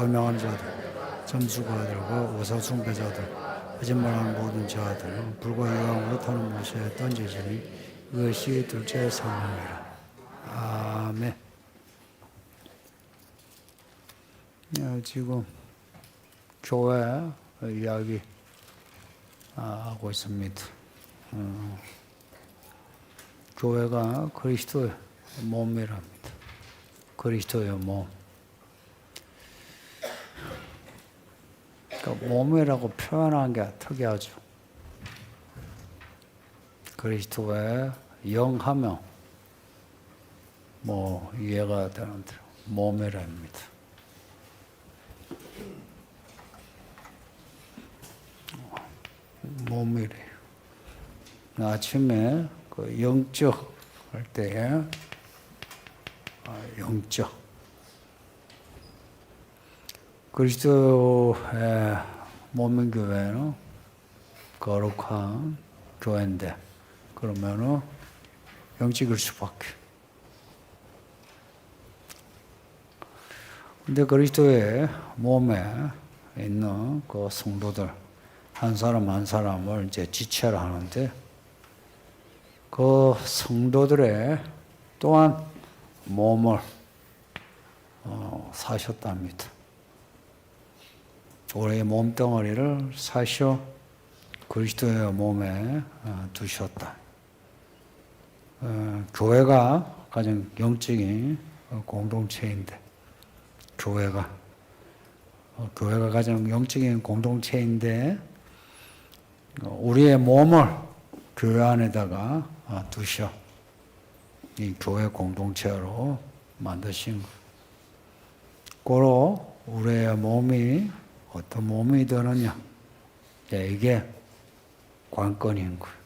음행하는 자들, 점수가들과 오사숭배자들, 거짓말하는 모든 자들, 불과 유황으로 타는 못에 던져지니 이것이 둘째 사망이라. 아멘. 지금 교회 이야기 하고 있습니다. 교회가 그리스도의 몸이랍니다. 그리스도의 몸. 그러니까 몸이라고 표현한 게 특이하죠. 그리스도의 영하면 뭐 이해가 되는 대로 몸이랍니다. 몸이래요. 아침에 그 영적 할 때에 영적 그리스도의 몸인 교회는 거룩한 교회인데 그러면은 영적일 수밖에. 근데 그리스도의 몸에 있는 그 성도들 한 사람 한 사람을 이제 지체를 하는데 그 성도들의 또한 몸을 사셨답니다. 우리의 몸덩어리를 사셔 그리스도의 몸에 두셨다. 교회가 가장 영적인 공동체인데 교회가 가장 영적인 공동체인데 우리의 몸을 교회 안에다가 두셔 이 교회 공동체로 만드신 것. 고로 우리의 몸이 어떤 몸이 되느냐 이게 관건인 거예요.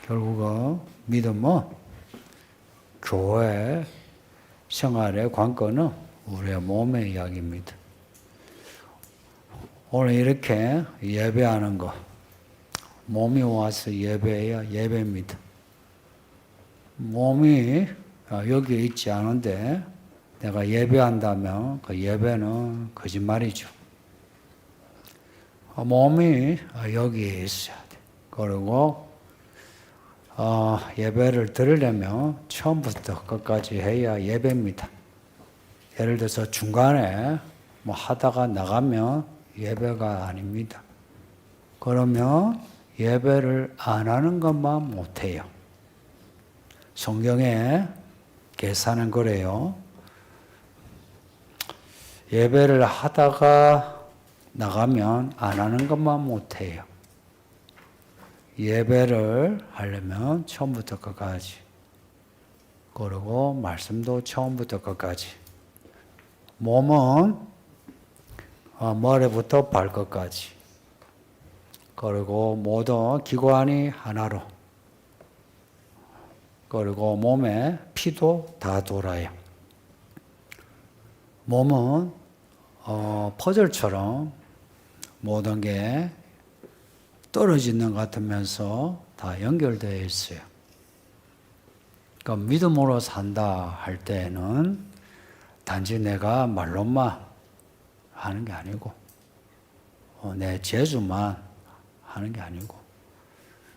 결국은 믿음은 교회 생활의 관건은 우리의 몸의 이야기입니다. 오늘 이렇게 예배하는 거 몸이 와서 예배해야 예배입니다. 몸이 여기 있지 않은데 내가 예배한다면 그 예배는 거짓말이죠. 몸이 여기에 있어야 돼. 그리고 예배를 드리려면 처음부터 끝까지 해야 예배입니다. 예를 들어서 중간에 뭐 하다가 나가면 예배가 아닙니다. 그러면 예배를 안 하는 것만 못해요. 성경에 계산은 그래요. 예배를 하다가 나가면 안 하는 것만 못해요. 예배를 하려면 처음부터 끝까지. 그리고 말씀도 처음부터 끝까지. 몸은 머리부터 발끝까지. 그리고 모든 기관이 하나로. 그리고 몸에 피도 다 돌아요. 몸은 퍼즐처럼 모든 게 떨어지는 것 같으면서 다 연결되어 있어요. 그러니까 믿음으로 산다 할 때에는 단지 내가 말로만 하는 게 아니고 내 재주만 하는 게 아니고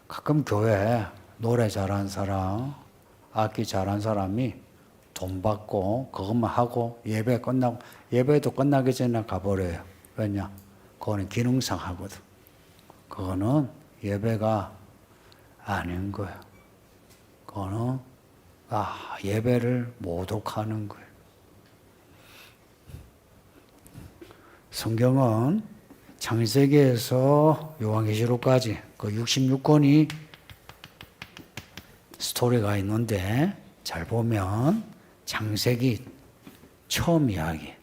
가끔 교회에 노래 잘하는 사람, 악기 잘하는 사람이 돈 받고 그것만 하고 예배 끝나고 예배도 끝나기 전에 가버려요. 왜냐? 그거는 기능상 하거든. 그거는 예배가 아닌 거예요. 그거는 예배를 모독하는 거예요. 성경은 창세기에서 요한계시록까지 그 66권이 스토리가 있는데 잘 보면 창세기 처음 이야기,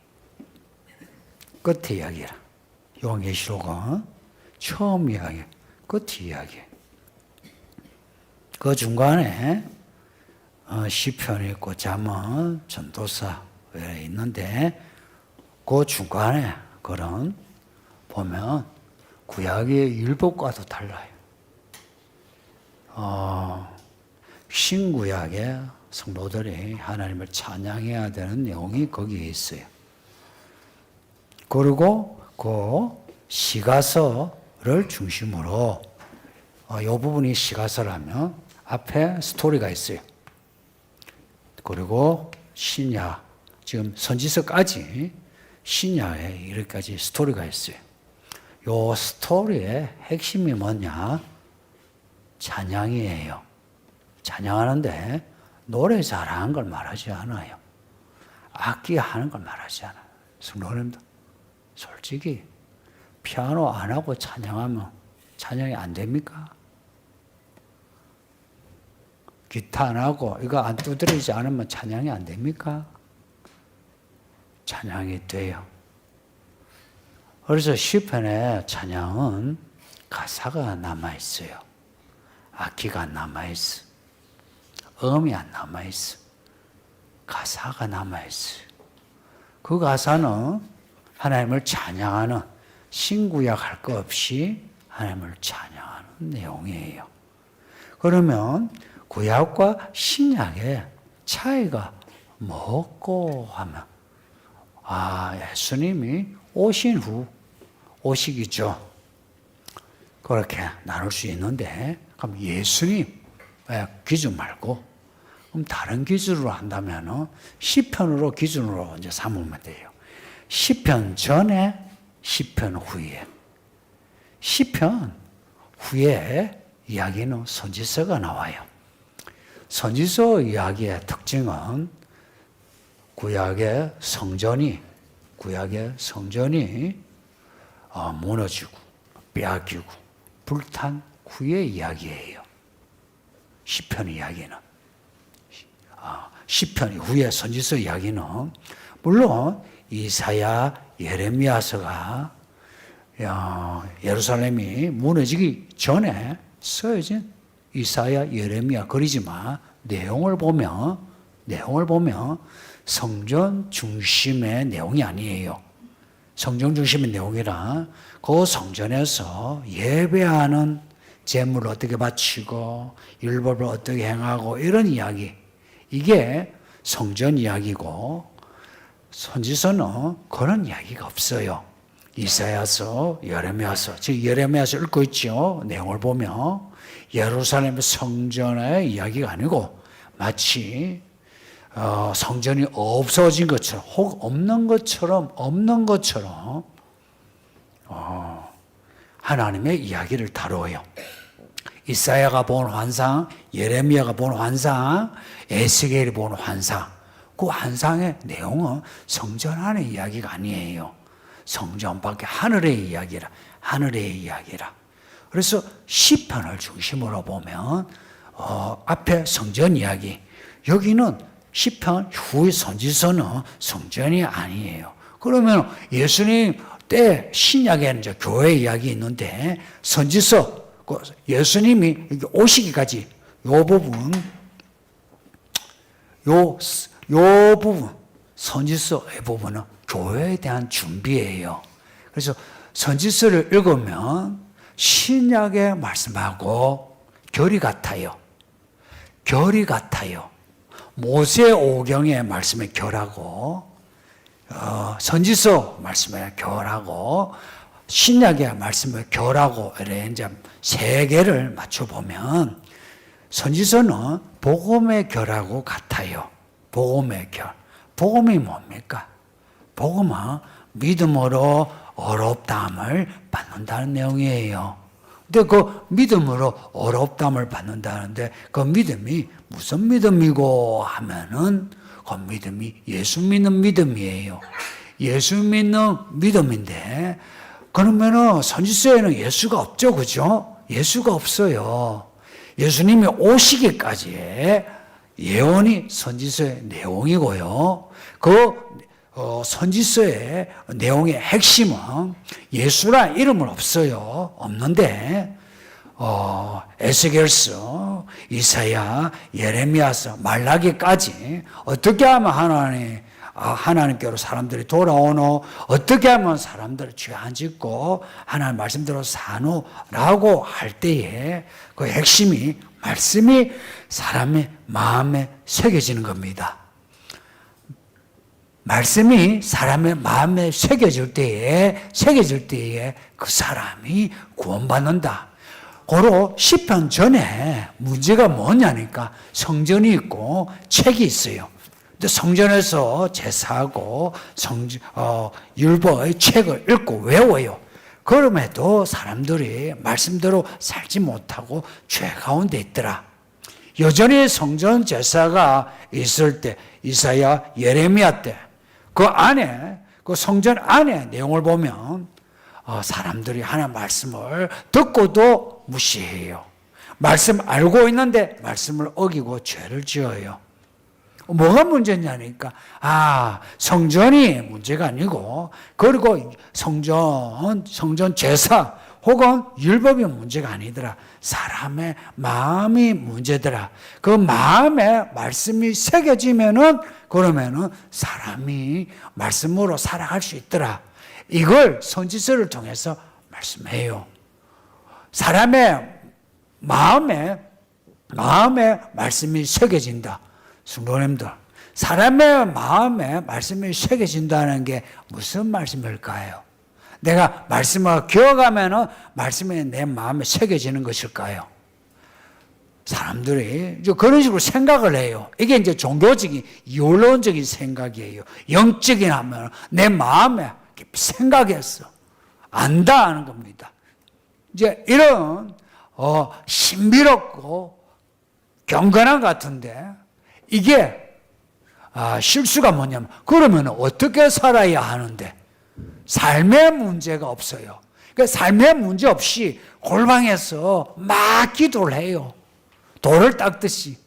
끝 이야기라. 요한계시록은 처음 이야기, 끝 이야기. 그 중간에 시편이 있고 잠언, 전도서 있는데 그 중간에 그런 보면 구약의 율법과도 달라요. 신구약의 성도들이 하나님을 찬양해야 되는 내용이 거기에 있어요. 그리고 그 시가서를 중심으로 이 부분이 시가서라면 앞에 스토리가 있어요. 그리고 신약, 지금 선지서까지 신약에 이렇게까지 스토리가 있어요. 요 스토리의 핵심이 뭐냐? 찬양이에요. 찬양하는데 노래 잘하는 걸 말하지 않아요. 악기 하는 걸 말하지 않아요. 성도님들, 솔직히 피아노 안 하고 찬양하면 찬양이 안 됩니까? 기타 안 하고 이거 안 두드리지 않으면 찬양이 안 됩니까? 찬양이 돼요. 그래서 시편의 찬양은 가사가 남아있어요. 악기가 남아있어. 음이 안 남아있어. 가사가 남아있어요. 그 가사는 하나님을 찬양하는, 신구약 할 거 없이 하나님을 찬양하는 내용이에요. 그러면 구약과 신약의 차이가 뭐고 하면, 예수님이 오신 후, 오시기죠. 그렇게 나눌 수 있는데, 그럼 예수님 기준 말고, 그럼 다른 기준으로 한다면 시편으로 기준으로 이제 삼으면 돼요. 시편 전에, 시편 후에. 시편 후에 이야기는 선지서가 나와요. 선지서 이야기의 특징은 구약의 성전이 무너지고 빼앗기고 불탄 후의 이야기예요. 시편 이야기는. 시편 후의 선지서 이야기는 물론 이사야, 예레미야서가 예루살렘이 무너지기 전에 써진 이사야, 예레미야 글이지만 내용을 보면 성전 중심의 내용이 아니에요. 성전 중심의 내용이라 그 성전에서 예배하는 제물을 어떻게 바치고 율법을 어떻게 행하고 이런 이야기, 이게 성전 이야기고, 선지서는 그런 이야기가 없어요. 이사야서, 예레미야서, 지금 예레미야서 읽고 있죠. 내용을 보면 예루살렘 성전의 이야기가 아니고 마치 성전이 없어진 것처럼, 혹 없는 것처럼 하나님의 이야기를 다뤄요. 이사야가 본 환상, 예레미야가 본 환상, 에스겔이 본 환상, 그 환상의 내용은 성전 안의 이야기가 아니에요. 성전 밖에 하늘의 이야기라. 그래서 시편을 중심으로 보면 앞에 성전 이야기, 여기는 시편 후의 선지서는 성전이 아니에요. 그러면 예수님 때 신약에는 이제 교회 이야기 있는데, 선지서 예수님이 오시기까지 요 부분 선지서의 부분은 교회에 대한 준비예요. 그래서 선지서를 읽으면 신약의 말씀하고 결이 같아요. 모세 오경의 말씀에 결하고, 선지서 말씀에 결하고, 신약의 말씀에 결하고, 이래 이제 세 개를 맞춰보면 선지서는 복음의 결하고 같아요. 복음의 결. 복음이 뭡니까? 복음은 믿음으로 어렵다함을 받는다는 내용이에요. 근데 그 믿음으로 어렵다함을 받는다는데, 그 믿음이 무슨 믿음이고 하면은 그 믿음이 예수 믿는 믿음이에요. 예수 믿는 믿음인데, 그러면은 선지서에는 예수가 없죠, 그죠? 예수가 없어요. 예수님이 오시기까지의 예언이 선지서의 내용이고요. 선지서의 내용의 핵심은 예수란 이름은 없는데 에스겔서, 이사야, 예레미야서, 말라기까지 어떻게 하면 하나님께로 사람들이 돌아오노, 어떻게 하면 사람들을 죄 안 짓고 하나님 말씀대로 사노라고 할 때에 그 핵심이 말씀이 사람의 마음에 새겨지는 겁니다. 말씀이 사람의 마음에 새겨질 때에 그 사람이 구원받는다. 고로 시편 전에 문제가 뭐냐니까 성전이 있고 책이 있어요. 근데 성전에서 제사하고 율법의 책을 읽고 외워요. 그럼에도 사람들이 말씀대로 살지 못하고 죄 가운데 있더라. 여전히 성전 제사가 있을 때, 이사야, 예레미야 때, 그 안에, 그 성전 안에 내용을 보면 사람들이 하나님 말씀을 듣고도 무시해요. 말씀 알고 있는데 말씀을 어기고 죄를 지어요. 뭐가 문제냐니까, 성전이 문제가 아니고, 그리고 성전 제사 혹은 율법이 문제가 아니더라. 사람의 마음이 문제더라. 그 마음에 말씀이 새겨지면은, 그러면은 사람이 말씀으로 살아갈 수 있더라. 이걸 선지서를 통해서 말씀해요. 사람의 마음에 말씀이 새겨진다. 성도님들, 사람의 마음에 말씀이 새겨진다는 게 무슨 말씀일까요? 내가 말씀을 기억하면은 말씀이 내 마음에 새겨지는 것일까요? 사람들이 이제 그런 식으로 생각을 해요. 이게 이제 종교적인, 이론적인 생각이에요. 영적인 하면 내 마음에 생각했어. 안다 하는 겁니다. 이제 이런 신비롭고 경건한 것 같은데, 이게 실수가 뭐냐면, 그러면 어떻게 살아야 하는데 삶의 문제가 없어요. 그러니까 삶의 문제 없이 골방에서 막 기도를 해요. 돌을 닦듯이.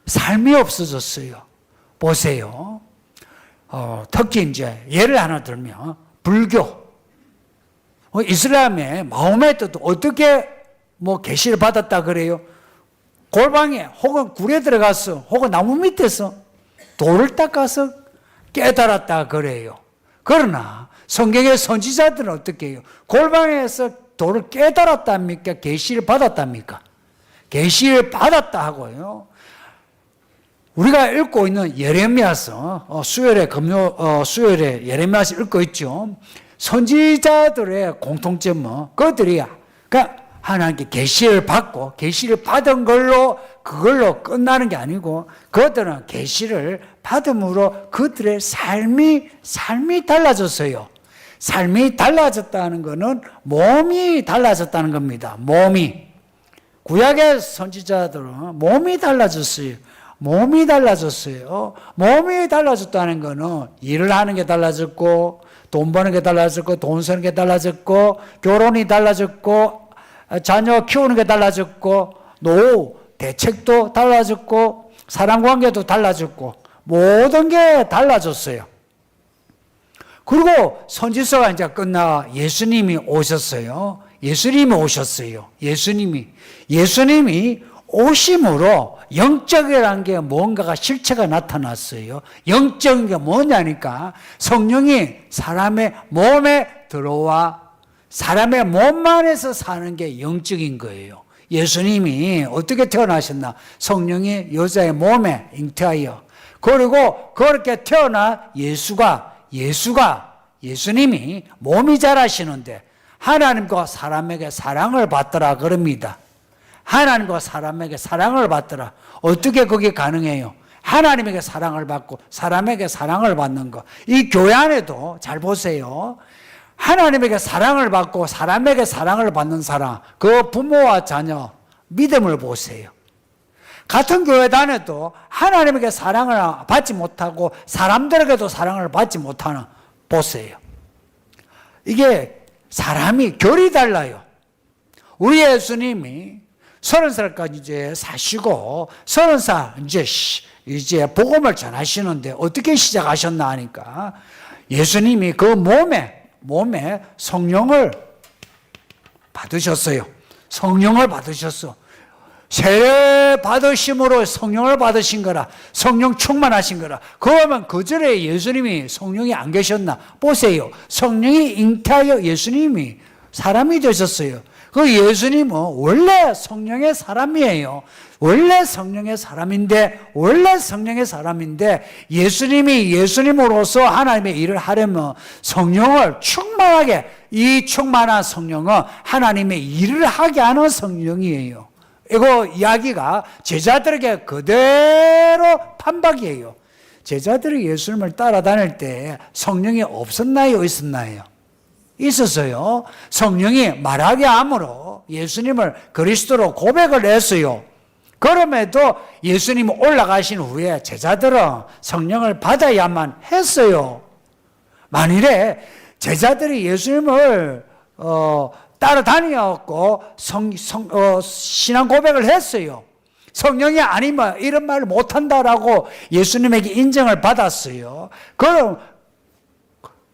삶이 없어졌어요. 보세요. 특히 이제 예를 하나 들면 불교, 이슬람의 마호메트도 어떻게 계시를 받았다 그래요? 골방에 혹은 굴에 들어가서 혹은 나무 밑에서 돌을 닦아서 깨달았다 그래요. 그러나 성경의 선지자들은 어떻게 해요? 골방에서 돌을 깨달았답니까? 계시를 받았답니까? 계시를 받았다 하고요. 우리가 읽고 있는 예레미야서, 수요일에 예레미야서 읽고 있죠. 선지자들의 공통점은 그들이 하나님께 계시를 받고 계시를 받은 걸로 그걸로 끝나는 게 아니고, 그들은 계시를 받음으로 그들의 삶이 달라졌어요. 삶이 달라졌다는 것은 몸이 달라졌다는 겁니다. 몸이. 구약의 선지자들은 몸이 달라졌어요. 몸이 달라졌다는 것은 일을 하는 게 달라졌고, 돈 버는 게 달라졌고, 돈 쓰는 게 달라졌고, 결혼이 달라졌고, 자녀 키우는 게 달라졌고, 노후 대책도 달라졌고, 사람관계도 달라졌고, 모든 게 달라졌어요. 그리고 선지서가 이제 끝나 예수님이 오셨어요. 예수님이 오심으로 영적이라는 게 뭔가가 실체가 나타났어요. 영적인 게 뭐냐니까, 성령이 사람의 몸에 들어와 사람의 몸 안에서 사는 게 영적인 거예요. 예수님이 어떻게 태어나셨나? 성령이 여자의 몸에 잉태하여, 그리고 그렇게 태어나 예수님이 몸이 자라시는데 하나님과 사람에게 사랑을 받더라 그럽니다. 하나님과 사람에게 사랑을 받더라. 어떻게 그게 가능해요? 하나님에게 사랑을 받고 사람에게 사랑을 받는 거. 이 교회 안에도 잘 보세요. 하나님에게 사랑을 받고 사람에게 사랑을 받는 사람, 그 부모와 자녀 믿음을 보세요. 같은 교회 다녀도 하나님에게 사랑을 받지 못하고 사람들에게도 사랑을 받지 못하는, 보세요. 이게 사람이 결이 달라요. 우리 예수님이 30살까지 이제 사시고 30살 이제 복음을 전하시는데 어떻게 시작하셨나 하니까, 예수님이 그 몸에 성령을 받으셨어요. 성령을 받으셨어. 세례 받으심으로 성령을 받으신 거라. 성령 충만하신 거라. 그러면 그 전에 예수님이 성령이 안 계셨나? 보세요. 성령이 잉태하여 예수님이 사람이 되셨어요. 그 예수님은 원래 성령의 사람이에요. 원래 성령의 사람인데 예수님이 예수님으로서 하나님의 일을 하려면 성령을 충만하게, 이 충만한 성령은 하나님의 일을 하게 하는 성령이에요. 이거 이야기가 제자들에게 그대로 판박이에요. 제자들이 예수님을 따라다닐 때 성령이 없었나요? 있었나요? 있었어요. 성령이 말하게 함으로 예수님을 그리스도로 고백을 했어요. 그럼에도 예수님이 올라가신 후에 제자들은 성령을 받아야만 했어요. 만일에 제자들이 예수님을 따라다녔고 신앙 고백을 했어요. 성령이 아니면 이런 말을 못한다라고 예수님에게 인정을 받았어요.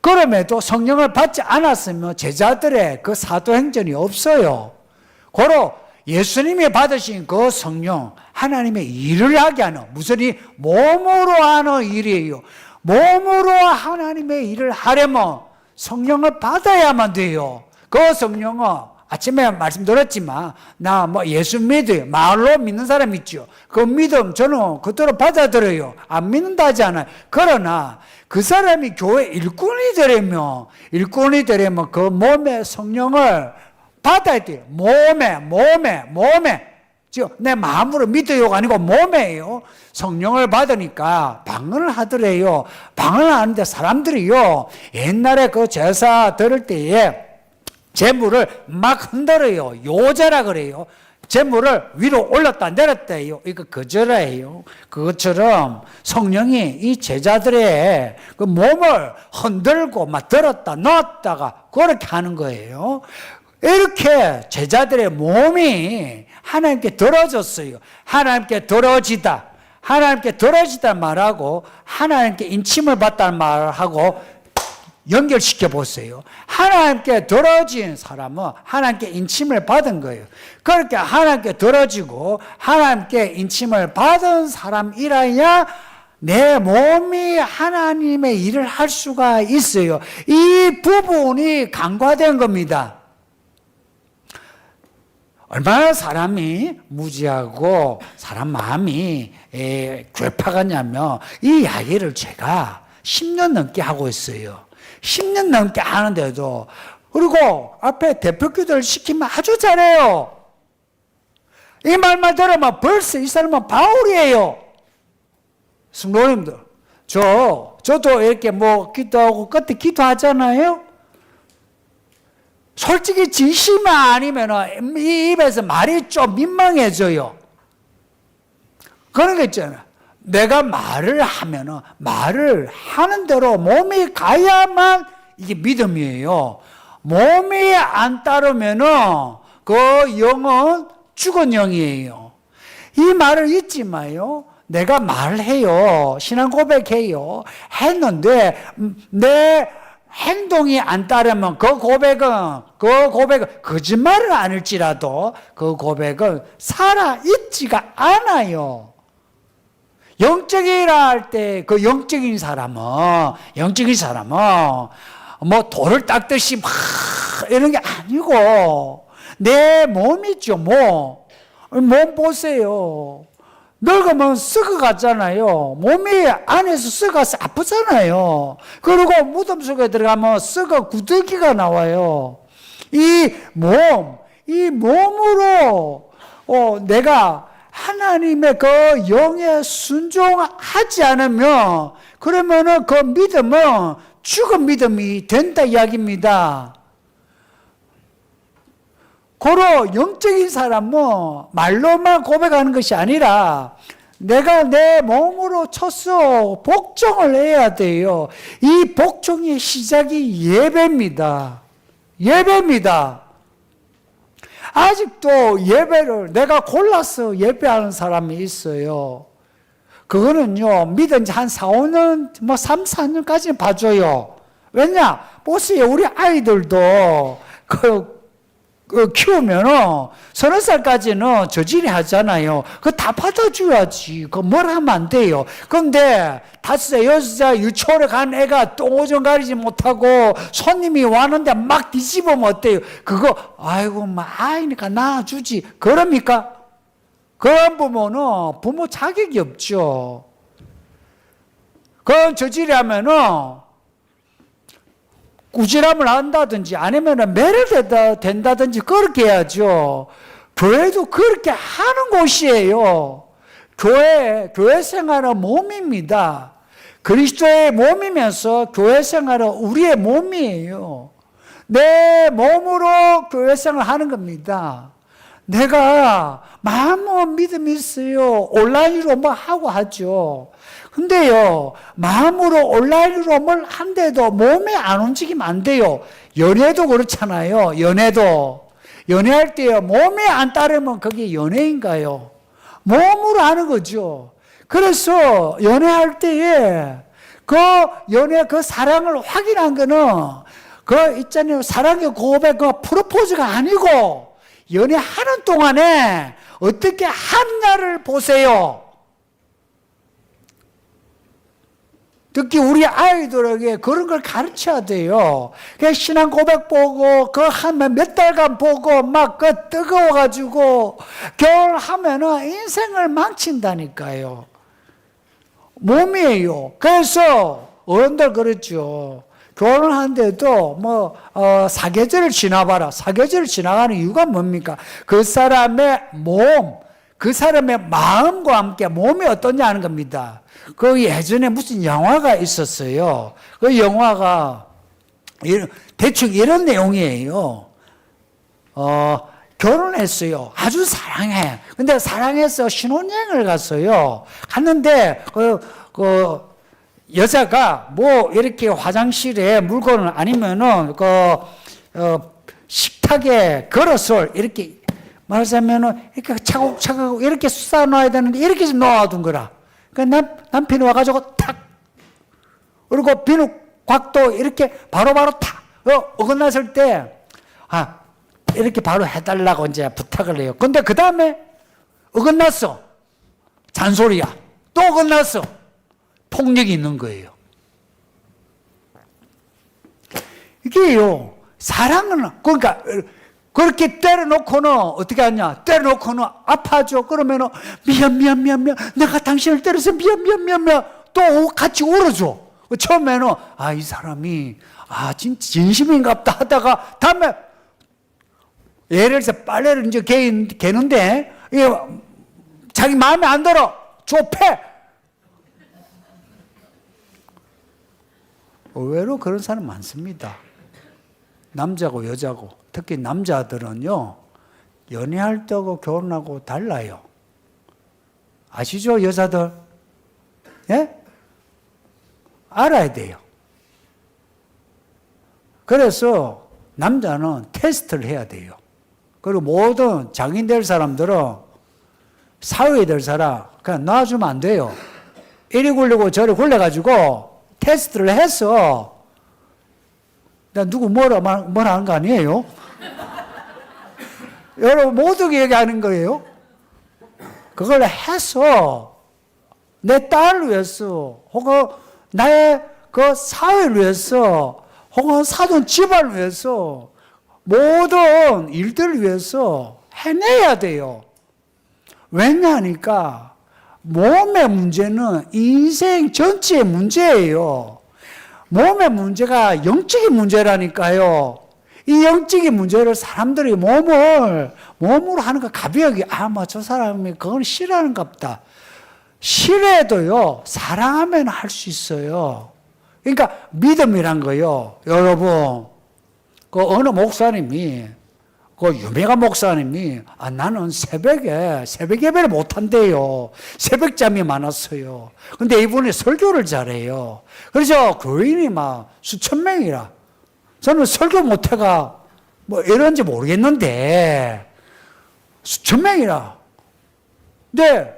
그럼에도 성령을 받지 않았으면 제자들의 그 사도행전이 없어요. 고로 예수님이 받으신 그 성령, 하나님의 일을 하게 하는, 무슨 일? 몸으로 하는 일이에요. 몸으로 하나님의 일을 하려면 성령을 받아야만 돼요. 그 성령은 아침에 말씀드렸지만 나 예수 믿어요. 말로 믿는 사람 있죠. 그 믿음 저는 그대로 받아들여요. 안 믿는다 하지 않아요. 그러나 그 사람이 교회 일꾼이 되려면 그 몸에 성령을 받아야 돼요. 몸에 지금 내 마음으로 믿어요가 아니고 몸에요. 성령을 받으니까 방언을 하더래요. 방언을 하는데 사람들이요, 옛날에 그 제사 드릴 때에 재물을 막 흔들어요. 요제라 그래요. 재물을 위로 올렸다 내렸다 해요. 이거 거절해요. 그것처럼 성령이 이 제자들의 그 몸을 흔들고 막 들었다 놨다가 그렇게 하는 거예요. 이렇게 제자들의 몸이 하나님께 들어졌어요. 하나님께 들어지다 말하고 하나님께 인침을 받다는 말하고 연결시켜 보세요. 하나님께 들어진 사람은 하나님께 인침을 받은 거예요. 그렇게 하나님께 들어지고 하나님께 인침을 받은 사람이라야 내 몸이 하나님의 일을 할 수가 있어요. 이 부분이 간과된 겁니다. 얼마나 사람이 무지하고 사람 마음이 괴팍하냐면 이 이야기를 제가 10년 넘게 하고 있어요. 10년 넘게 하는데도, 그리고 앞에 대표기도를 시키면 아주 잘해요. 이 말만 들으면 벌써 이 사람은 바울이에요. 성도님들, 저도 이렇게 기도하고 끝에 기도하잖아요. 솔직히 진심이 아니면 이 입에서 말이 좀 민망해져요. 그런 거 있잖아요. 내가 말을 하면은 말을 하는 대로 몸이 가야만 이게 믿음이에요. 몸이 안 따르면은 그 영은 죽은 영이에요. 이 말을 잊지 마요. 내가 말해요. 신앙 고백해요. 했는데 내 행동이 안 따르면 그 고백은 거짓말을 아닐지라도 그 고백은 살아있지가 않아요. 영적이라 할 때 그 영적인 사람은 돌을 닦듯이 막 이런 게 아니고 내 몸이죠. 몸 보세요. 늙으면 썩어갔잖아요. 몸이 안에서 썩어서 아프잖아요. 그리고 무덤 속에 들어가면 썩어 구더기가 나와요. 이 몸으로 내가 하나님의 그 영에 순종하지 않으면 그러면은 그 믿음은 죽은 믿음이 된다 이야기입니다. 고로 영적인 사람은 말로만 고백하는 것이 아니라 내가 내 몸으로 쳐서 복종을 해야 돼요. 이 복종의 시작이 예배입니다. 아직도 예배를 내가 골라서 예배하는 사람이 있어요. 그거는요, 믿은 지 한 4, 5년, 3, 4년까지는 봐줘요. 왜냐? 보세요. 우리 아이들도 키우면은 서너 살까지는 저질이 하잖아요. 그거 다 받아줘야지. 그거 뭐라 하면 안 돼요. 그런데 5살, 6살 유치원에 간 애가 똥오줌 가리지 못하고 손님이 왔는데 막 뒤집으면 어때요? 그거, 아이고, 아이니까 낳아주지. 그럽니까? 그런 부모는 부모 자격이 없죠. 그런 저질이 하면은 꾸지람을 한다든지 아니면 매를 된다든지 그렇게 해야죠. 교회도 그렇게 하는 곳이에요. 교회 생활은 몸입니다. 그리스도의 몸이면서 교회 생활은 우리의 몸이에요. 내 몸으로 교회 생활을 하는 겁니다. 내가 마음으로 믿음이 있어요. 온라인으로 뭐 하고 하죠. 근데요, 마음으로 온라인으로 뭘 한데도 몸이 안 움직이면 안 돼요. 연애도 그렇잖아요. 연애할 때요, 몸이 안 따르면 그게 연애인가요? 몸으로 하는 거죠. 그래서 연애할 때에 그 사랑을 확인한 거는 있잖아요. 사랑의 고백, 프로포즈가 아니고 연애하는 동안에 어떻게 하느냐를 보세요. 특히 우리 아이들에게 그런 걸 가르쳐야 돼요. 그냥 신앙 고백 보고, 그거 하면 몇 달간 보고, 막 뜨거워가지고, 결혼하면은 인생을 망친다니까요. 몸이에요. 그래서 어른들 그랬죠. 결혼하는데도 사계절을 지나봐라. 사계절을 지나가는 이유가 뭡니까? 그 사람의 몸, 그 사람의 마음과 함께 몸이 어떠냐 하는 겁니다. 그 예전에 무슨 영화가 있었어요. 그 영화가 대충 이런 내용이에요. 결혼했어요. 아주 사랑해. 근데 사랑해서 신혼여행을 갔어요. 갔는데 여자가 이렇게 화장실에 물건을 아니면은 식탁에 그릇을 이렇게 말하자면은 이렇게 차곡차곡 이렇게 쌓아놔야 되는데 이렇게 놓아둔 거라. 남편이 와가지고 탁, 그리고 비누곽도 이렇게 바로바로 탁, 어긋났을 때, 이렇게 바로 해달라고 이제 부탁을 해요. 근데 그 다음에 어긋났어. 잔소리야. 또 어긋났어. 폭력이 있는 거예요. 이게요, 사랑은, 그러니까, 그렇게 때려놓고는 어떻게 하냐? 때려놓고는 아파하죠. 그러면은 미안. 내가 당신을 때려서 미안. 또 같이 울어줘. 처음에는 이 사람이 진짜 진심인갑다 하다가 다음에 예를 들어서 빨래를 이제 개는데 자기 마음에 안 들어. 좁혀. 의외로 그런 사람 많습니다. 남자고 여자고. 특히 남자들은요, 연애할 때하고 결혼하고 달라요. 아시죠, 여자들? 예? 알아야 돼요. 그래서 남자는 테스트를 해야 돼요. 그리고 모든 장인 될 사람들은 사회 될 사람, 그냥 놔주면 안 돼요. 이리 굴리고 저리 굴려가지고 테스트를 해서 누구 뭐라 하는 거 아니에요? 여러분 모두가 얘기하는 거예요. 그걸 해서 내 딸을 위해서 혹은 나의 그 사회를 위해서 혹은 사돈 집안을 위해서 모든 일들을 위해서 해내야 돼요. 왜냐하니까 몸의 문제는 인생 전체의 문제예요. 몸의 문제가 영적인 문제라니까요. 이 영적인 문제를 사람들이 몸으로 하는 거 가벼하게, 저 사람이 그건 싫어하는가 보다. 싫어해도요, 사랑하면 할 수 있어요. 그러니까 믿음이란 거요. 여러분, 어느 목사님이, 유명한 목사님이, 나는 새벽 예배를 못한대요. 새벽잠이 많았어요. 근데 이분이 설교를 잘해요. 그래서 교인이 막 수천 명이라. 저는 설교 못해가 이런지 모르겠는데, 수천 명이라. 근데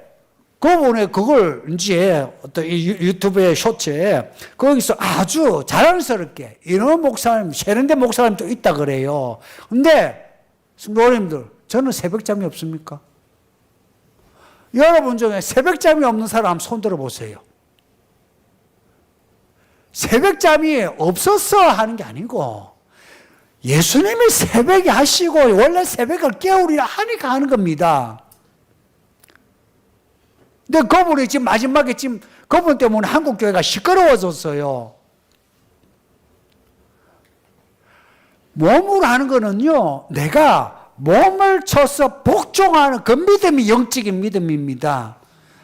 그분이 그걸 이제 어떤 유튜브의 쇼츠에 거기서 아주 자랑스럽게 이런 목사님, 세련된 목사님도 있다 그래요. 근데 성도님들, 저는 새벽잠이 없습니까? 여러분 중에 새벽잠이 없는 사람 손 들어보세요. 새벽잠이 없어서 하는 게 아니고 예수님이 새벽에 하시고 원래 새벽을 깨우리라 하니까 하는 겁니다. 근데 그분이 지금 마지막에 지금 그분 때문에 한국교회가 시끄러워졌어요. 몸으로 하는 거는요, 내가 몸을 쳐서 복종하는 그 믿음이 영적인 믿음입니다.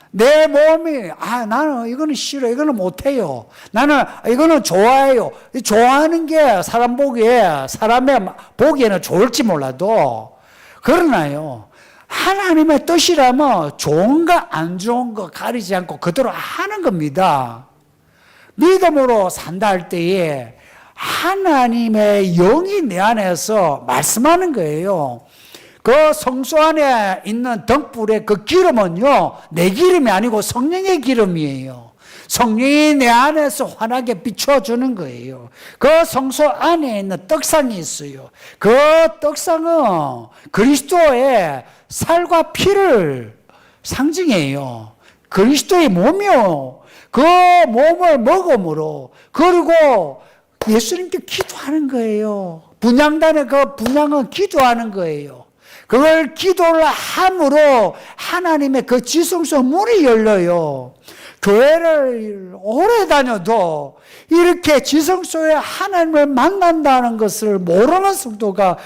내 몸이 나는 이거는 싫어, 이거는 못해요, 나는 이거는 좋아해요. 좋아하는 게 사람의 보기에는 좋을지 몰라도 그러나요, 하나님의 뜻이라면 좋은 거 안 좋은 거 가리지 않고 그대로 하는 겁니다. 믿음으로 산다 할 때에 하나님의 영이 내 안에서 말씀하는 거예요. 그 성소 안에 있는 등불의 그 기름은요, 내 기름이 아니고 성령의 기름이에요. 성령이 내 안에서 환하게 비춰주는 거예요. 그 성소 안에 있는 떡상이 있어요. 그 떡상은 그리스도의 살과 피를 상징해요. 그리스도의 몸이요. 그 몸을 먹음으로, 그리고 예수님께 기도하는 거예요. 분향단의 그 분향은 기도하는 거예요. 그걸 기도를 함으로 하나님의 그 지성소 문이 열려요. 교회를 오래 다녀도 이렇게 지성소에 하나님을 만난다는 것을 모르는 성도가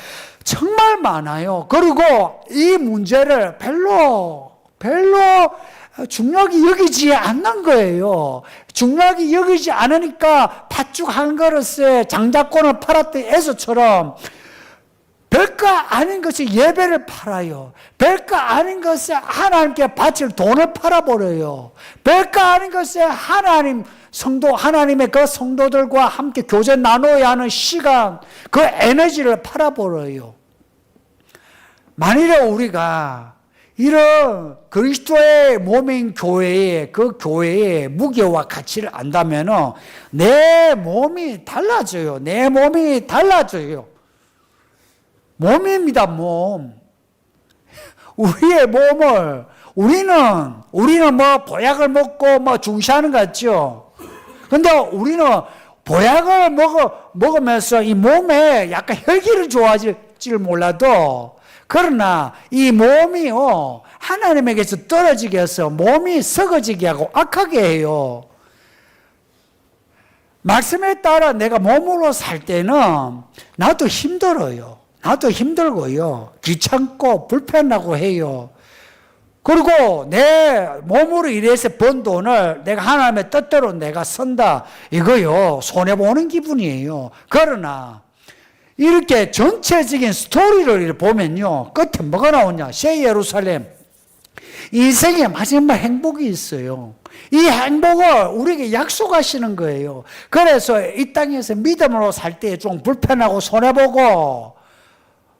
정말 많아요. 그리고 이 문제를 별로 중요하게 여기지 않는 거예요. 중요하게 여기지 않으니까 팥죽 한 그릇에 장자권을 팔았던 에서처럼 별거 아닌 것이 예배를 팔아요. 별거 아닌 것에 하나님께 바칠 돈을 팔아버려요. 별거 아닌 것에 하나님의 그 성도들과 함께 교제 나눠야 하는 시간, 그 에너지를 팔아버려요. 만일에 우리가 이런 그리스도의 몸인 교회의 그 교회의 무게와 가치를 안다면 내 몸이 달라져요. 내 몸이 달라져요. 몸입니다, 몸. 우리의 몸을 우리는 뭐 보약을 먹고 뭐 중시하는 것 같죠. 근데 우리는 보약을 먹으면서 이 몸에 약간 혈기를 좋아질지 몰라도, 그러나 이 몸이요, 하나님에게서 떨어지게 해서 몸이 썩어지게 하고 악하게 해요. 말씀에 따라 내가 몸으로 살 때는 나도 힘들어요. 나도 힘들고요. 귀찮고 불편하고 해요. 그리고 내 몸으로 일해서 번 돈을 내가 하나님의 뜻대로 내가 쓴다, 이거요, 손해보는 기분이에요. 그러나 이렇게 전체적인 스토리를 보면요, 끝에 뭐가 나오냐? 새 예루살렘. 인생에 마지막 행복이 있어요. 이 행복을 우리에게 약속하시는 거예요. 그래서 이 땅에서 믿음으로 살 때 좀 불편하고 손해보고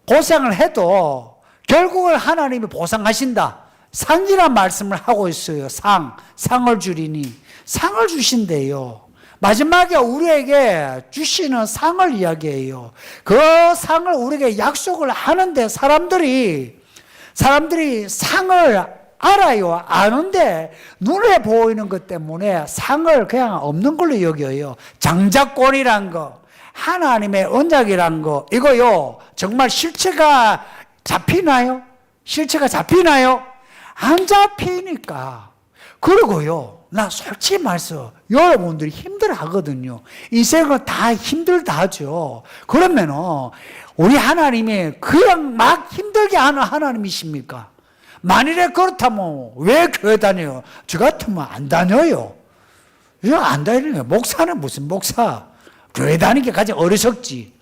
고생을 해도 결국은 하나님이 보상하신다. 상이란 말씀을 하고 있어요. 상을 주리니. 상을 주신대요. 마지막에 우리에게 주시는 상을 이야기해요. 그 상을 우리에게 약속을 하는데 사람들이 상을 알아요. 아는데 눈에 보이는 것 때문에 상을 그냥 없는 걸로 여겨요. 장자권이란 거, 하나님의 언약이란 거, 이거요, 정말 실체가 잡히나요? 실체가 잡히나요? 안 잡히니까. 그리고요, 나 솔직히 말해서 여러분들이 힘들어 하거든요. 인생은 다 힘들다 하죠. 그러면은 우리 하나님이 그냥 막 힘들게 하는 하나님이십니까? 만일에 그렇다면 왜 교회 다녀요? 저 같으면 안 다녀요. 안 다녀요. 목사는 무슨 목사? 교회 다니는 게 가장 어리석지.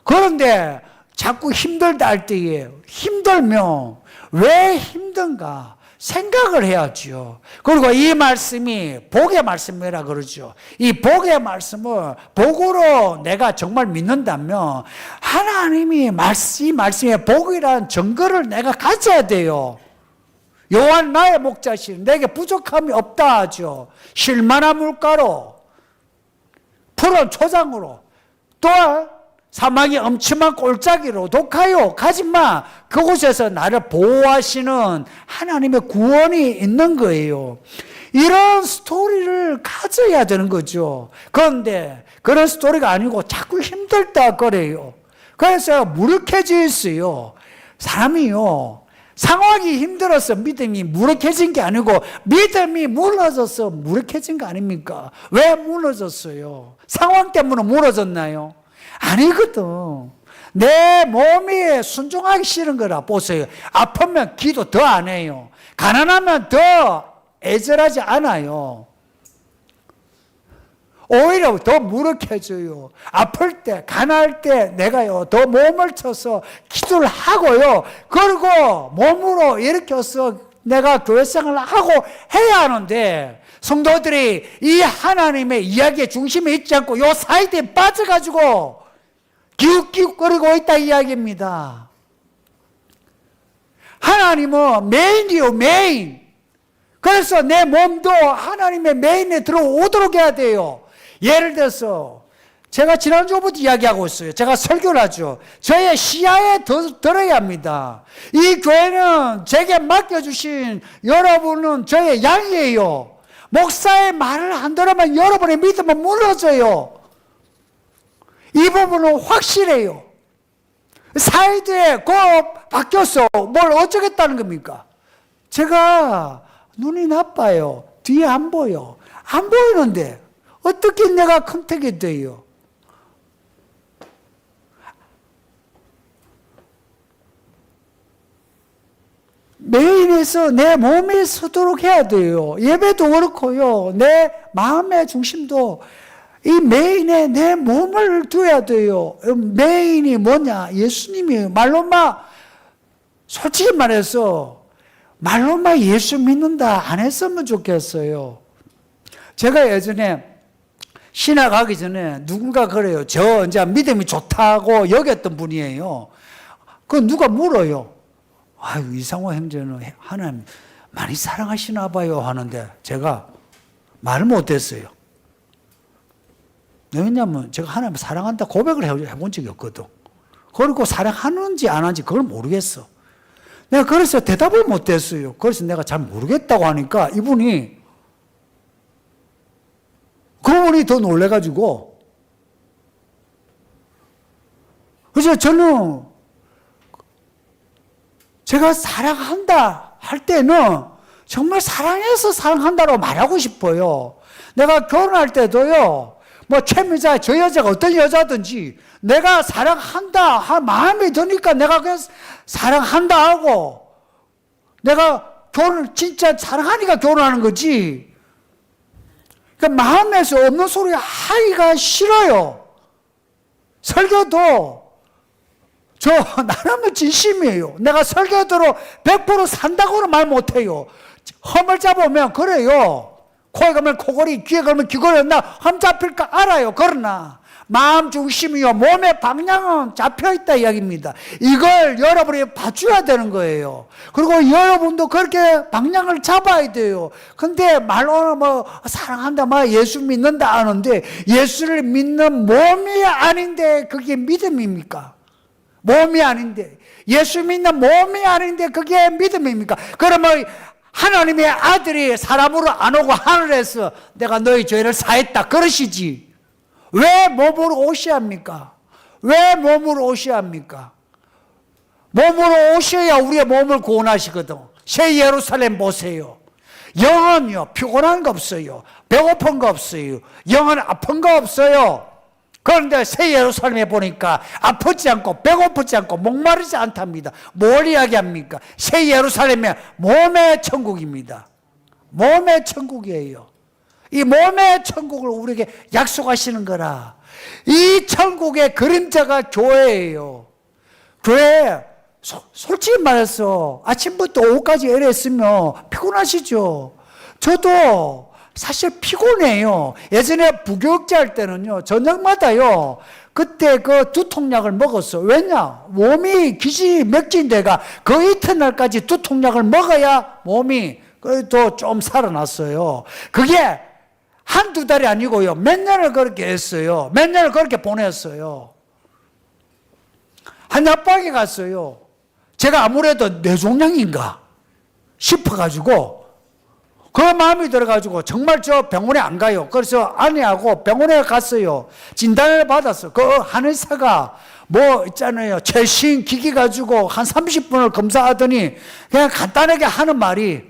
그런데 자꾸 힘들다 할 때에 힘들면 왜 힘든가 생각을 해야죠. 그리고 이 말씀이 복의 말씀이라 그러죠. 이 복의 말씀을 복으로 내가 정말 믿는다면 하나님이 이 말씀의 복이라는 증거를 내가 가져야 돼요. 요한 나의 목자신, 내게 부족함이 없다 하죠. 쉴만한 물가로, 푸른 초장으로, 또한 사막이 엄청난 골짜기로 독하요 가지마. 그곳에서 나를 보호하시는 하나님의 구원이 있는 거예요. 이런 스토리를 가져야 되는 거죠. 그런데 그런 스토리가 아니고 자꾸 힘들다 그래요. 그래서 무력해졌어요. 사람이요, 상황이 힘들어서 믿음이 무력해진 게 아니고 믿음이 무너져서 무력해진 거 아닙니까? 왜 무너졌어요? 상황 때문에 무너졌나요? 아니거든. 내 몸이 순종하기 싫은 거라. 보세요. 아프면 기도 더 안 해요. 가난하면 더 애절하지 않아요. 오히려 더 무력해져요. 아플 때, 가난할 때 내가요, 더 몸을 쳐서 기도를 하고요. 그리고 몸으로 일으켜서 내가 교회생활을 하고 해야 하는데, 성도들이 이 하나님의 이야기의 중심에 있지 않고 요 사이드에 빠져가지고 기웃기웃거리고 있다 이야기입니다. 하나님은 메인이요, 메인. 그래서 내 몸도 하나님의 메인에 들어오도록 해야 돼요. 예를 들어서 제가 지난주부터 이야기하고 있어요. 제가 설교를 하죠. 저의 시야에 들어야 합니다. 이 교회는 제게 맡겨주신 여러분은 저의 양이에요. 목사의 말을 안 들으면 여러분의 믿음은 무너져요. 이 부분은 확실해요. 사이드에 바뀌었어. 뭘 어쩌겠다는 겁니까? 제가 눈이 나빠요. 뒤에 안 보여. 안 보이는데 어떻게 내가 컨택이 돼요? 메인에서 내 몸이 서도록 해야 돼요. 예배도 그렇고요. 내 마음의 중심도 이 메인에 내 몸을 둬야 돼요. 메인이 뭐냐? 예수님이에요. 말로만, 솔직히 말해서 말로만 예수 믿는다 안 했으면 좋겠어요. 제가 예전에 신학 가기 전에 누군가 그래요. 저 이제 믿음이 좋다고 여겼던 분이에요. 그 누가 물어요. 아유, 이상호 형제는 하나님 많이 사랑하시나 봐요 하는데 제가 말을 못했어요. 왜냐하면 제가 하나님을 사랑한다 고백을 해본 적이 없거든. 그리고 사랑하는지 안 하는지 그걸 모르겠어. 내가 그래서 대답을 못했어요. 그래서 내가 잘 모르겠다고 하니까 그분이 더 놀래가지고, 그래서 저는 제가 사랑한다 할 때는 정말 사랑해서 사랑한다고 말하고 싶어요. 내가 결혼할 때도요, 뭐 최미자, 저 여자가 어떤 여자든지 내가 사랑한다 할 마음이 드니까 내가 그냥 사랑한다 하고, 내가 진짜 사랑하니까 결혼하는 거지. 그러니까 마음에서 없는 소리 하기가 싫어요. 설교도 나라면 진심이에요. 내가 설교도로 100% 산다고는 말 못해요. 험을 잡으면 그래요. 코에 걸면 코걸이, 귀에 걸면 귀걸이, 험 잡힐까 알아요. 그러나 마음 중심이요, 몸의 방향은 잡혀있다 이야기입니다. 이걸 여러분이 봐줘야 되는 거예요. 그리고 여러분도 그렇게 방향을 잡아야 돼요. 근데 말로는 뭐 사랑한다, 뭐 예수 믿는다 하는데 예수를 믿는 몸이 아닌데 그게 믿음입니까? 몸이 아닌데, 예수 믿는 몸이 아닌데 그게 믿음입니까? 그러면 하나님의 아들이 사람으로 안 오고 하늘에서 내가 너희 죄를 사했다 그러시지. 왜 몸으로 오셔야 합니까? 왜 몸으로 오셔야 합니까? 몸으로 오셔야 우리의 몸을 구원하시거든. 새 예루살렘 보세요. 영은요, 피곤한 거 없어요. 배고픈 거 없어요. 영은 아픈 거 없어요. 그런데 새 예루살렘에 보니까 아프지 않고 배고프지 않고 목마르지 않답니다. 뭘 이야기합니까? 새 예루살렘의 몸의 천국입니다. 몸의 천국이에요. 이 몸의 천국을 우리에게 약속하시는 거라. 이 천국의 그림자가 교회예요. 교회, 솔직히 말해서 아침부터 오후까지 일했으면 피곤하시죠? 저도 사실 피곤해요. 예전에 부교육자 할 때는요, 저녁마다요, 그때 그 두통약을 먹었어. 왜냐? 몸이 기지맥진 데가 그 이튿날까지 두통약을 먹어야 몸이 그래도 좀 살아났어요. 그게 한두 달이 아니고요, 몇 년을 그렇게 했어요. 몇 년을 그렇게 보냈어요. 한약방에 갔어요. 제가 아무래도 뇌종양인가 싶어가지고 그 마음이 들어가지고 정말 저 병원에 안 가요. 그래서 아내하고 병원에 갔어요. 진단을 받았어. 그 한의사가 뭐 있잖아요. 최신 기기 가지고 한 30분을 검사하더니 그냥 간단하게 하는 말이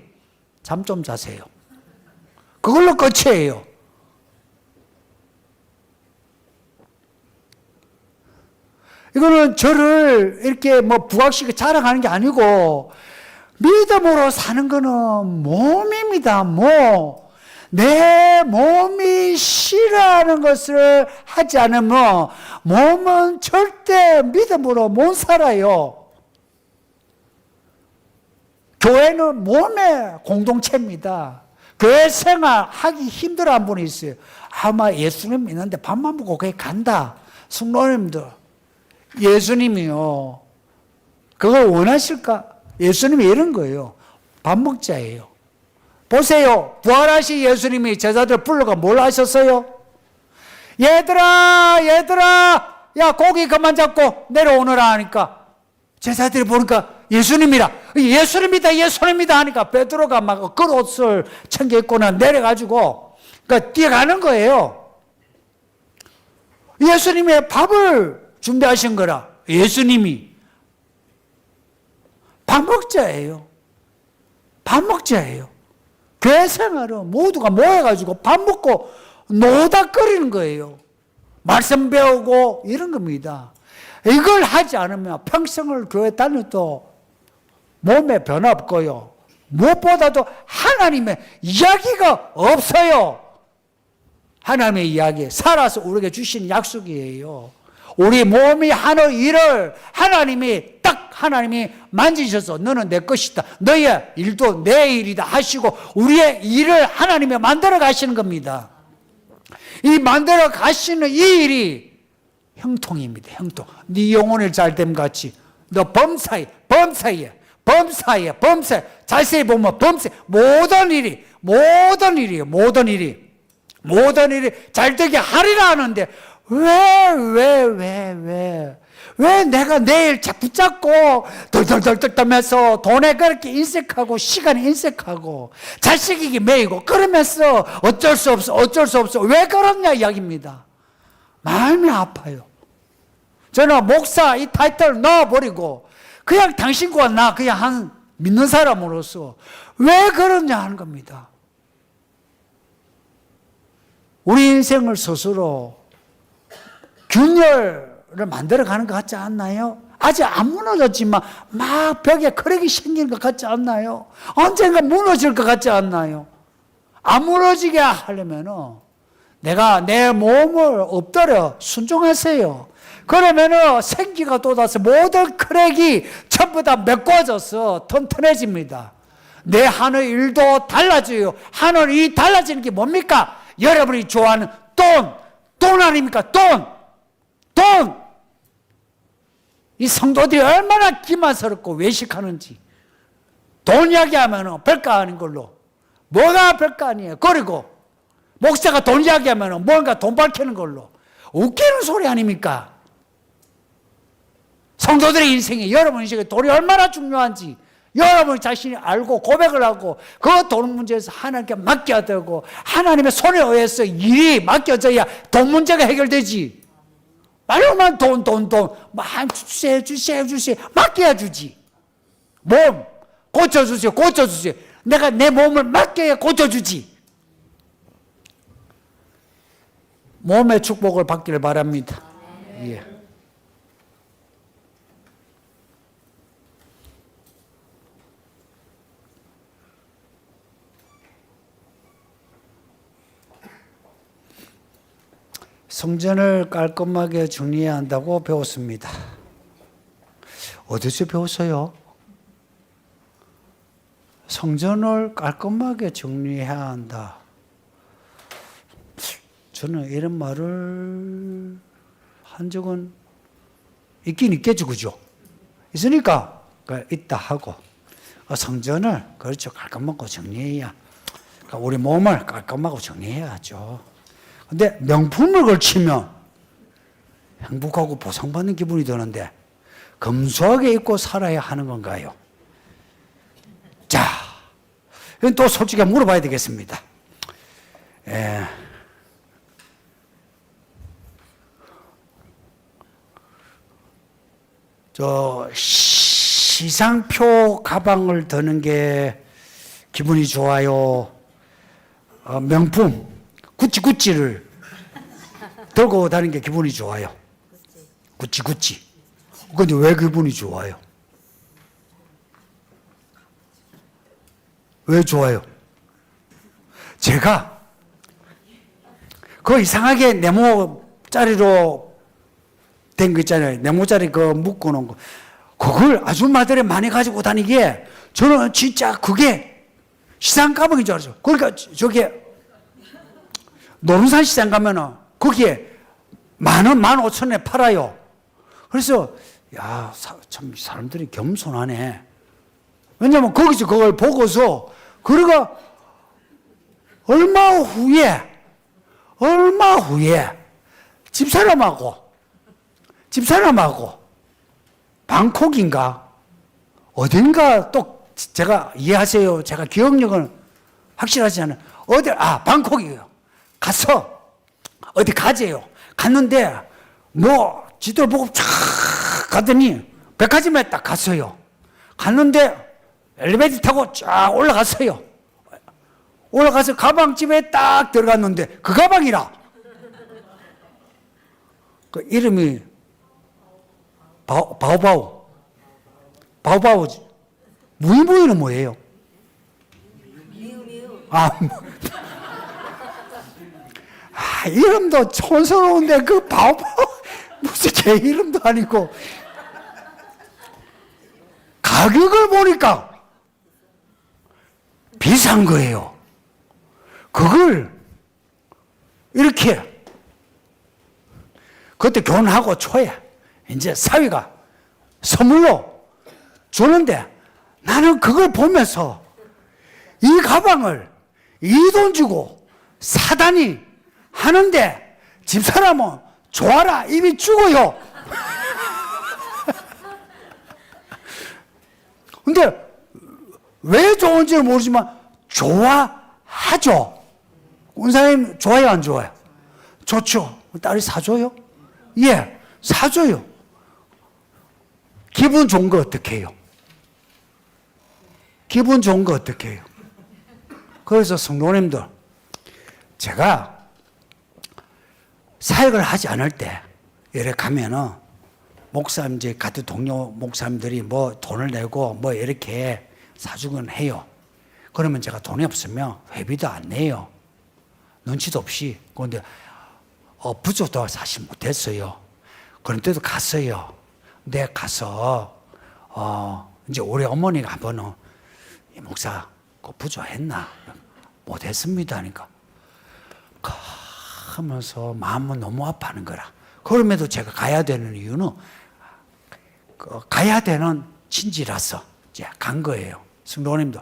잠 좀 자세요. 그걸로 끝이에요. 이거는 저를 이렇게 뭐 부각시켜 자랑하는 게 아니고 믿음으로 사는 거는 몸입니다. 내 몸이 싫어하는 것을 하지 않으면 몸은 절대 믿음으로 못 살아요. 교회는 몸의 공동체입니다. 교회 생활 하기 힘들어한 분이 있어요. 아마 예수님 믿는데 밥만 먹고 거기 간다. 성도님들, 예수님이요. 그걸 원하실까? 예수님이 이런 거예요. 밥 먹자예요. 보세요. 부활하신 예수님이 제자들 불러가 뭘 하셨어요? 얘들아, 야, 고기 그만 잡고 내려오너라 하니까 제자들이 보니까 예수님이다 하니까 베드로가 막 그 옷을 챙겨 입고는 내려가지고 그러니까 뛰어가는 거예요. 예수님의 밥을 준비하신 거라. 예수님이 밥 먹자예요. 교회 생활은 모두가 모여가지고 밥 먹고 노닥거리는 거예요. 말씀 배우고 이런 겁니다. 이걸 하지 않으면 평생을 교회 다녀도 몸에 변화 없고요. 무엇보다도 하나님의 이야기가 없어요. 하나님의 이야기, 살아서 우리에게 주신 약속이에요. 우리 몸이 하는 일을 하나님이 만지셔서 너는 내 것이다. 너의 일도 내 일이다 하시고 우리의 일을 하나님이 만들어 가시는 겁니다. 이 만들어 가시는 이 일이 형통입니다. 형통. 네 영혼을 잘됨 같이 너 범사에 자세히 보면 범사에 모든 일이 잘되게 하리라 하는데 왜 내가 내일 붙잡고 덜덜덜 떨면서 돈에 그렇게 인색하고 시간에 인색하고 자식에게 매이고 그러면서 어쩔 수 없어 왜 그러냐 이야기입니다. 마음이 아파요. 저는 목사 이 타이틀 넣어버리고 그냥 당신과 나 그냥 한 믿는 사람으로서 왜 그러냐 하는 겁니다. 우리 인생을 스스로 균열을 만들어가는 것 같지 않나요? 아직 안 무너졌지만 막 벽에 크랙이 생기는 것 같지 않나요? 언젠가 무너질 것 같지 않나요? 안 무너지게 하려면 내가 내 몸을 엎드려 순종하세요. 그러면 생기가 돋아서 모든 크랙이 전부 다 메꿔져서 튼튼해집니다. 내 하는 일도 달라져요. 하는 일이 달라지는 게 뭡니까? 여러분이 좋아하는 돈 아닙니까? 돈! 이 성도들이 얼마나 기만스럽고 외식하는지. 돈 이야기하면 별거 아닌 걸로. 뭐가 별거 아니에요. 그리고 목사가 돈 이야기하면 뭔가 돈 밝히는 걸로. 웃기는 소리 아닙니까? 성도들의 인생에 여러분 인생에 돈이 얼마나 중요한지 여러분 자신이 알고 고백을 하고 그 돈 문제에서 하나님께 맡겨야 되고 하나님의 손에 의해서 일이 맡겨져야 돈 문제가 해결되지. 말로만 돈 주세요 맡겨야 주지. 몸 고쳐주세요. 내가 내 몸을 맡겨야 고쳐주지. 몸의 축복을 받기를 바랍니다. 예. 성전을 깔끔하게 정리해야 한다고 배웠습니다. 어디서 배웠어요? 성전을 깔끔하게 정리해야 한다. 저는 이런 말을 한 적은 있긴 있겠죠, 그죠? 있으니까 있다 하고 성전을 그렇죠 깔끔하고 정리해야 우리 몸을 깔끔하고 정리해야죠. 근데 명품을 걸치면 행복하고 보상받는 기분이 드는데 검소하게 입고 살아야 하는 건가요? 자, 이건 또 솔직히 물어봐야 되겠습니다. 저 시상표 가방을 드는 게 기분이 좋아요? 명품 구찌를 들고 다니는 게 기분이 좋아요? 구찌. 근데 왜 기분이 좋아요? 왜 좋아요? 제가 그 이상하게 네모짜리로 된 거 있잖아요. 네모짜리 그 묶어놓은 거. 그걸 아줌마들이 많이 가지고 다니기에 저는 진짜 그게 시장 가방인 줄 알았어요. 그러니까 저게 노름산 시장 가면은 거기에 10,000원, 15,000원에 팔아요. 그래서 야, 참 사람들이 겸손하네. 왜냐면 거기서 그걸 보고서 그러가 얼마 후에 집사람하고 방콕인가 어딘가 또 제가 이해하세요. 제가 기억력은 확실하지 않아요. 방콕이에요. 가서 어디 가재요. 갔는데 뭐 지도를 보고 쫙 가더니 백화점에 딱 갔어요. 갔는데 엘리베이터 타고 쫙 올라갔어요. 올라가서 가방집에 딱 들어갔는데 그 가방이라. 그 이름이 바오바오지. 무이무이는 뭐예요? 이름도 촌스러운데 그 바오바오 무슨 개 이름도 아니고 가격을 보니까 비싼 거예요. 그걸 이렇게 그때 결혼하고 초에 이제 사위가 선물로 주는데 나는 그걸 보면서 이 가방을 이 돈 주고 사다니 하는데 집사람은 좋아라 이미 죽어요. 근데 왜 좋은지는 모르지만 좋아하죠. 원사님 좋아요 안 좋아요? 좋죠. 딸이 사줘요? 예, 사줘요. 기분 좋은 거 어떻게 해요? 기분 좋은 거 어떻게 해요? 그래서 성도님들, 제가 사역을 하지 않을 때 이렇게 가면은 목사님, 이제 같은 동료 목사님들이 뭐 돈을 내고 뭐 이렇게 사주곤 해요. 그러면 제가 돈이 없으면 회비도 안 내요. 눈치도 없이. 그런데 부족도 사실 못했어요. 그런데도 갔어요. 근데 가서 이제 우리 어머니가 한 번은 이 목사 그 부족했나? 못했습니다 하니까 하면서 마음은 너무 아파하는 거라. 그럼에도 제가 가야 되는 이유는 가야 되는 친지라서 이제 간 거예요. 성도님도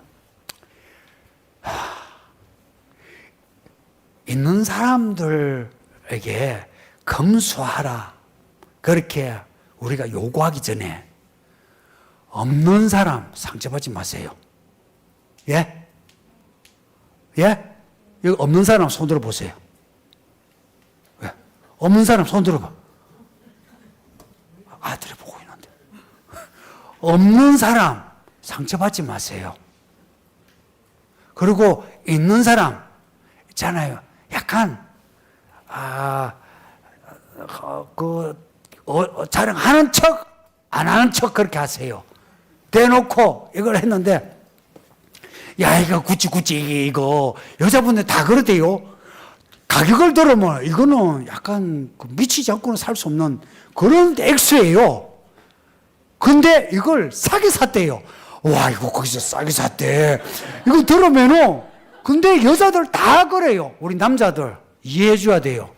있는 사람들에게 검소하라 그렇게 우리가 요구하기 전에 없는 사람 상처받지 마세요. 예? 예? 여기 없는 사람 손 들어보세요. 왜? 없는 사람 손 들어봐. 아들이 보고 있는데. 없는 사람 상처받지 마세요. 그리고 있는 사람 있잖아요. 약간 자랑하는 척 안 하는 척 그렇게 하세요. 대놓고 이걸 했는데 야 이거 구찌 이거 여자분들 다 그러대요. 가격을 들으면 이거는 약간 미치지 않고는 살 수 없는 그런 액수예요. 근데 이걸 싸게 샀대요. 와 이거 거기서 싸게 샀대. 이거 들으면은 근데 여자들 다 그래요. 우리 남자들 이해해 줘야 돼요.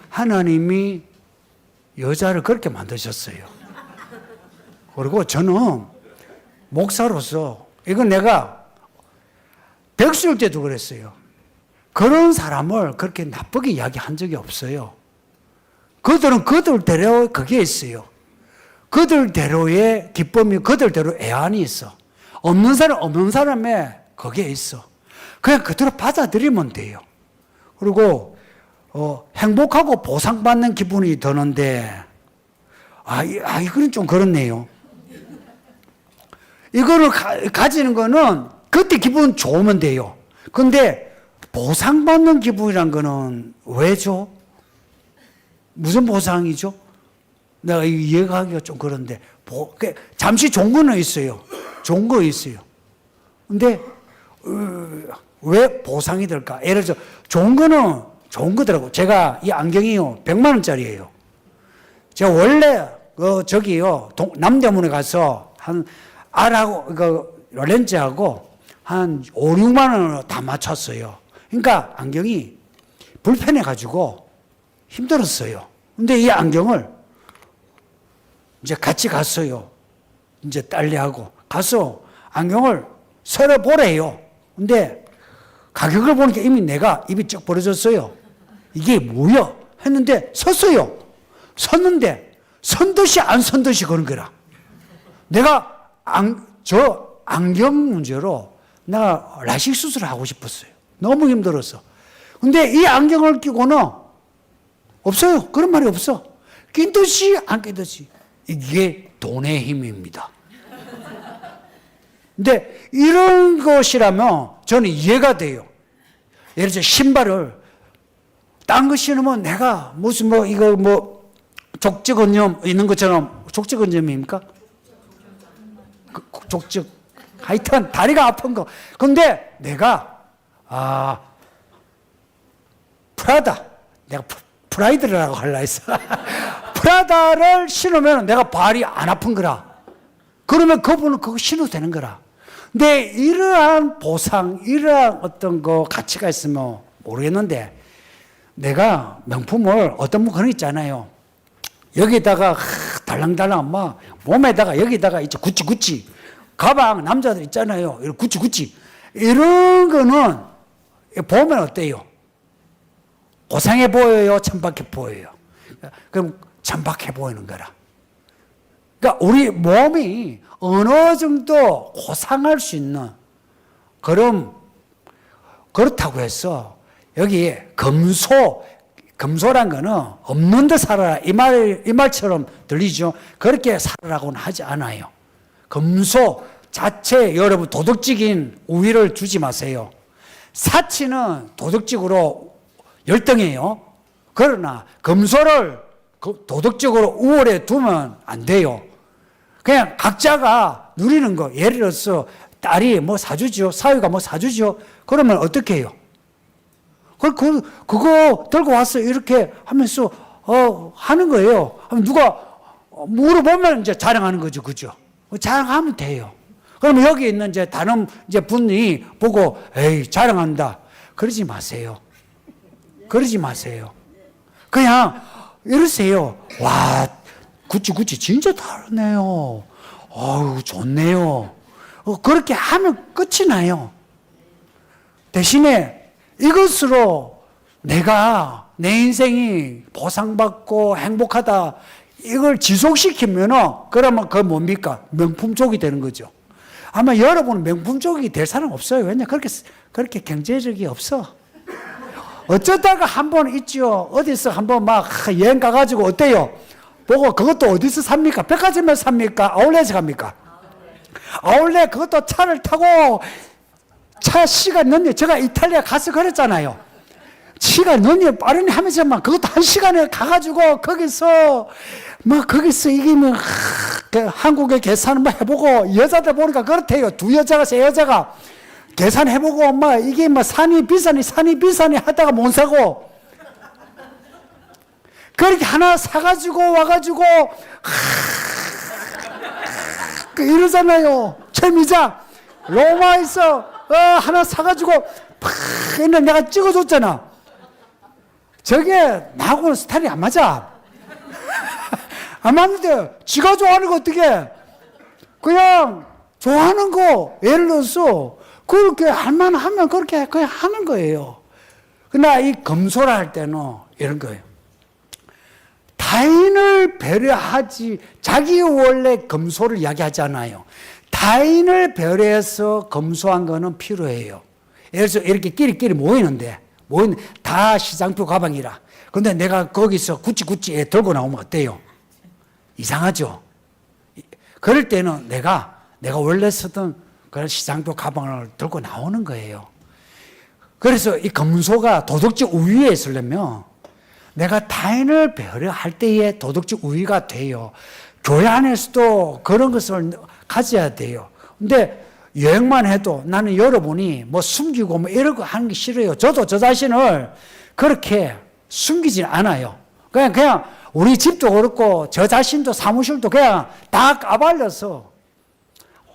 하나님이 여자를 그렇게 만드셨어요. 그리고 저는 목사로서 이건 내가 백수일 때도 그랬어요. 그런 사람을 그렇게 나쁘게 이야기한 적이 없어요. 그들은 그들대로 그게 있어요. 그들대로의 기쁨이 그들대로 애환이 있어. 없는 사람 없는 사람의 거기에 있어. 그냥 그대로 받아들이면 돼요. 그리고 행복하고 보상받는 기분이 드는데 이거는 좀 그렇네요. 이거를 가지는 거는 그때 기분 좋으면 돼요. 근데 보상받는 기분이란 거는 왜 줘? 무슨 보상이죠? 내가 이해하기가 좀 그런데 잠시 좋은 거는 있어요. 좋은 거 있어요. 근데 왜 보상이 될까? 예를 들어 좋은 거는 좋은 거더라고. 제가 이 안경이요 100만 원짜리예요. 제가 원래 남대문에 가서 한 알하고 렌즈하고 한 5, 6만 원을 다 맞췄어요. 그러니까 안경이 불편해 가지고 힘들었어요. 근데 이 안경을 이제 같이 갔어요. 이제 딸내하고 가서 안경을 서로 보래요. 근데 가격을 보니까 이미 내가 입이 쩍 벌어졌어요. 이게 뭐야? 했는데 섰어요. 섰는데 선 듯이 안 선 듯이 그런 거라. 내가 안경 문제로 내가 라식 수술을 하고 싶었어요. 너무 힘들었어. 근데 이 안경을 끼고는 없어요. 그런 말이 없어. 낀 듯이 안 낀 듯이. 이게 돈의 힘입니다. 근데 이런 것이라면 저는 이해가 돼요. 예를 들어 신발을 딴 거 신으면 내가 무슨 족저근염 있는 것처럼 족저근염입니까? 족적. 하여튼 다리가 아픈 거. 근데 내가 프라다. 내가 프라이드라고 하려 했어. 프라다를 신으면 내가 발이 안 아픈 거라. 그러면 그분은 그거 신어도 되는 거라. 근데 이러한 보상, 이러한 어떤 가치가 있으면 모르겠는데 내가 명품을 어떤 분 그런 거 있잖아요. 여기다가 달랑달랑 막 몸에다가 여기다가 이제 구찌 가방 남자들 있잖아요. 구찌 이런 거는 보면 어때요? 고상해 보여요? 천박해 보여요? 그럼 천박해 보이는 거라. 그러니까 우리 몸이 어느 정도 고상할 수 있는 그렇다고 해서 여기에 금소란 거는 없는 데 살아라 이 말처럼 들리죠. 그렇게 살아라고는 하지 않아요. 금소 자체 여러분 도덕적인 우위를 주지 마세요. 사치는 도덕적으로 열등해요. 그러나 금소를 도덕적으로 우월에 두면 안 돼요. 그냥 각자가 누리는 거. 예를 들어서 딸이 뭐 사주죠. 사위가 뭐 사주죠. 그러면 어떻게 해요? 그거 들고 와서 이렇게 하면서 하는 거예요. 누가 물어보면 이제 자랑하는 거죠. 그죠? 자랑하면 돼요. 그러면 여기 있는 이제 다른 분이 보고 에이 자랑한다. 그러지 마세요. 그러지 마세요. 그냥 이러세요. 와 구찌 진짜 다르네요. 어우 좋네요. 그렇게 하면 끝이 나요. 대신에 이것으로 내가 내 인생이 보상받고 행복하다 이걸 지속시키면은 그러면 그건 뭡니까? 명품족이 되는 거죠. 아마 여러분은 명품족이 될 사람 없어요. 왜냐 그렇게 경제력이 없어. 어쩌다가 한번 있죠. 어디서 한번 막 여행 가가지고 어때요? 보고 그것도 어디서 삽니까? 백화점에서 삽니까? 아울렛에서 갑니까? 아울렛 그것도 차를 타고 시간 넘게 제가 이탈리아 가서 그랬잖아요. 시간 넘게 빠르니 하면서만 그것도 한 시간에 가가지고 거기서 이게 한국의 계산을 해보고 여자들 보니까 그렇대요. 두 여자가 세 여자가 계산해보고 이게 산이 비싸니 하다가 못 사고 그렇게 하나 사가지고 와가지고 이러잖아요. 최미자 로마에서 하나 사가지고 했는데 내가 찍어줬잖아. 저게 나하고는 스타일이 안 맞아. 안 맞는데 지가 좋아하는 거 어떻게 그냥 좋아하는 거 예를 들어서 그렇게 할만하면 그렇게 그냥 하는 거예요. 그러나 이 검소를 할 때는 이런 거예요. 타인을 배려하지, 자기 원래 검소를 이야기하잖아요. 타인을 배려해서 검소한 거는 필요해요. 예를 들어서 이렇게 끼리끼리 모이는데 다 시장표 가방이라. 근데 내가 거기서 구찌 들고 나오면 어때요? 이상하죠? 그럴 때는 내가 원래 쓰던 그런 시장표 가방을 들고 나오는 거예요. 그래서 이 검소가 도덕적 우위에 있으려면 내가 타인을 배려할 때에 도덕적 우위가 돼요. 교회 안에서도 그런 것을 가져야 돼요. 근데 여행만 해도 나는 여러분이 뭐 숨기고 뭐 이런 거 하는 게 싫어요. 저도 저 자신을 그렇게 숨기진 않아요. 그냥 우리 집도 그렇고 저 자신도 사무실도 그냥 다 까발려서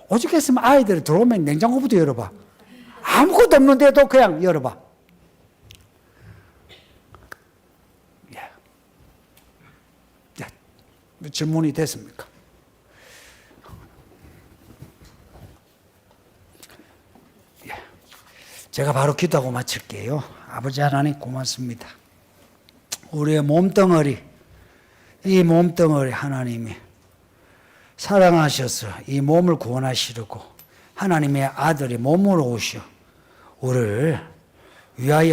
오죽했으면 아이들이 들어오면 냉장고부터 열어봐. 아무것도 없는데도 그냥 열어봐. 질문이 됐습니까? 제가 바로 기도하고 마칠게요. 아버지 하나님 고맙습니다. 우리의 몸뚱어리, 이 몸뚱어리 하나님이 사랑하셔서 이 몸을 구원하시려고 하나님의 아들이 몸으로 오셔 우리를 위하여